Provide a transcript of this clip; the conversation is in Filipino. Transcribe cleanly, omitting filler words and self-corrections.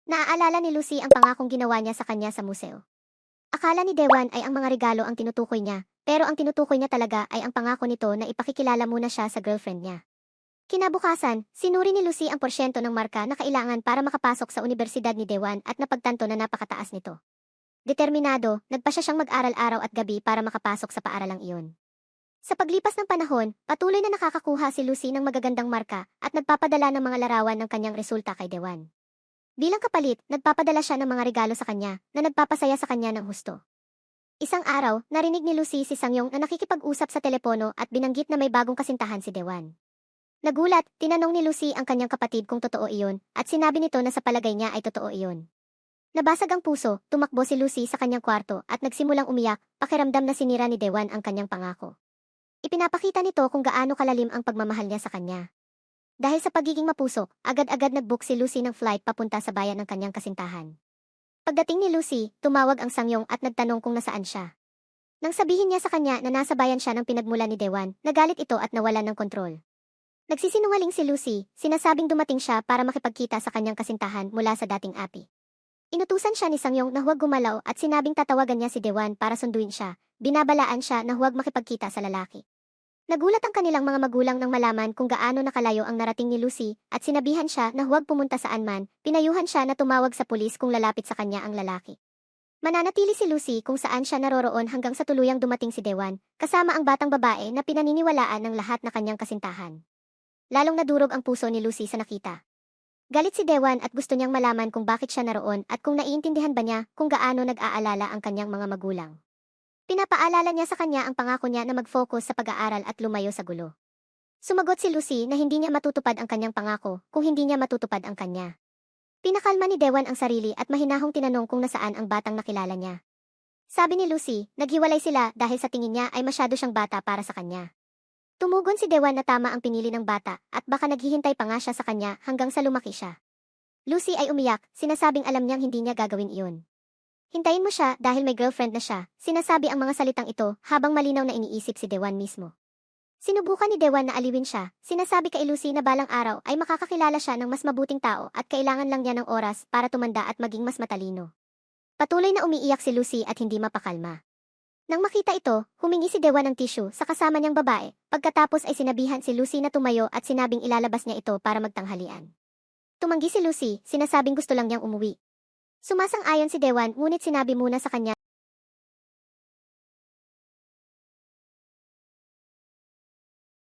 Naaalala ni Lucy ang pangakong ginawa niya sa kanya sa museo. Akala ni Dewan ay ang mga regalo ang tinutukoy niya, pero ang tinutukoy niya talaga ay ang pangako nito na ipakikilala muna siya sa girlfriend niya. Kinabukasan, sinuri ni Lucy ang porsyento ng marka na kailangan para makapasok sa universidad ni Dewan at napagtanto na napakataas nito. Determinado, nagpa siya siyang mag-aral araw at gabi para makapasok sa paaralang iyon. Sa paglipas ng panahon, patuloy na nakakakuha si Lucy ng magagandang marka at nagpapadala ng mga larawan ng kanyang resulta kay Dewan. Bilang kapalit, nagpapadala siya ng mga regalo sa kanya na nagpapasaya sa kanya ng husto. Isang araw, narinig ni Lucy si Sangyong na nakikipag-usap sa telepono at binanggit na may bagong kasintahan si Dewan. Nagulat, tinanong ni Lucy ang kanyang kapatid kung totoo iyon at sinabi nito na sa palagay niya ay totoo iyon. Nabasag ang puso, tumakbo si Lucy sa kanyang kwarto at nagsimulang umiyak, pakiramdam na sinira ni Dewan ang kanyang pangako. Ipinapakita nito kung gaano kalalim ang pagmamahal niya sa kanya. Dahil sa pagiging mapuso, agad-agad nag-book si Lucy ng flight papunta sa bayan ng kanyang kasintahan. Pagdating ni Lucy, tumawag ang Sangyong at nagtanong kung nasaan siya. Nang sabihin niya sa kanya na nasa bayan siya ng pinagmula ni Dewan, nagalit ito at nawalan ng kontrol. Nagsisinungaling si Lucy, sinasabing dumating siya para makipagkita sa kanyang kasintahan mula sa dating api. Inutusan siya ni Sangyong na huwag gumalaw at sinabing tatawagan niya si Dewan para sunduin siya, binabalaan siya na huwag makipagkita sa lalaki. Nagulat ang kanilang mga magulang nang malaman kung gaano nakalayo ang narating ni Lucy at sinabihan siya na huwag pumunta saan man, pinayuhan siya na tumawag sa pulis kung lalapit sa kanya ang lalaki. Mananatili si Lucy kung saan siya naroroon hanggang sa tuluyang dumating si Dewan, kasama ang batang babae na pinaniniwalaan ng lahat na kanyang kasintahan. Lalong nadurog ang puso ni Lucy sa nakita. Galit si Dewan at gusto niyang malaman kung bakit siya naroon at kung naiintindihan ba niya kung gaano nag-aalala ang kanyang mga magulang. Pinapaalala niya sa kanya ang pangako niya na mag-focus sa pag-aaral at lumayo sa gulo. Sumagot si Lucy na hindi niya matutupad ang kanyang pangako kung hindi niya matutupad ang kanya. Pinakalma ni Dewan ang sarili at mahinahong tinanong kung nasaan ang batang nakilala niya. Sabi ni Lucy, naghiwalay sila dahil sa tingin niya ay masyado siyang bata para sa kanya. Tumugon si Dewan na tama ang pinili ng bata at baka naghihintay pa nga siya sa kanya hanggang sa lumaki siya. Lucy ay umiyak, sinasabing alam niyang hindi niya gagawin iyon. Hintayin mo siya dahil may girlfriend na siya, sinasabi ang mga salitang ito habang malinaw na iniisip si Dewan mismo. Sinubukan ni Dewan na aliwin siya, sinasabi kay Lucy na balang araw ay makakakilala siya ng mas mabuting tao at kailangan lang niya ng oras para tumanda at maging mas matalino. Patuloy na umiiyak si Lucy at hindi mapakalma. Nang makita ito, humingi si Dewan ng tissue sa kasama niyang babae, pagkatapos ay sinabihan si Lucy na tumayo at sinabing ilalabas niya ito para magtanghalian. Tumanggi si Lucy, sinasabing gusto lang niyang umuwi. Sumasang-ayon si Dewan ngunit sinabi muna sa kanya